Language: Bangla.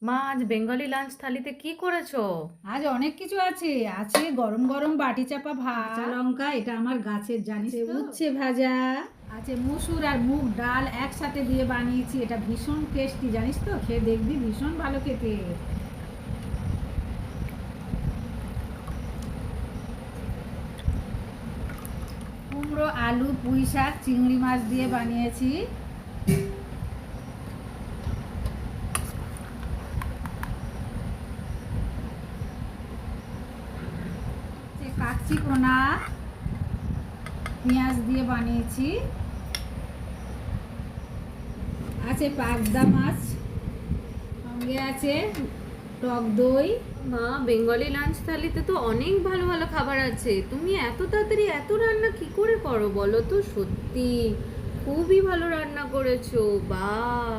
মা, আজ বেঙ্গলি লাঞ্চ থালিতে কি করেছো? আজ অনেক কিছু আছে। আছে গরম গরম বাটি চাপা ভাত, কাঁচা লঙ্কা, এটা আমার গাছের, জানিস তো, উচ্ছে ভাজা, আছে মসুর আর মুগ ডাল একসাথে দিয়ে বানিয়েছি। এটা ভীষণ টেস্টি, জানিস তো, খেয়ে দেখবি, ভীষণ ভালো খেতে। কুমড়ো, আলু, পুঁই শাক, চিংড়ি মাছ দিয়ে বানিয়েছি। কাচ্চি কোনা পেঁয়াজ দিয়ে বানিয়েছি। আছে পাবদা মাছ, সঙ্গে আছে টক দই। মা, বেঙ্গলি লাঞ্চ থালিতে তো অনেক ভালো ভালো খাবার আছে। তুমি এত তাড়াতাড়ি এত রান্না কি করে করো বলো তো? সত্যি খুবই ভালো রান্না করেছো, বাহ।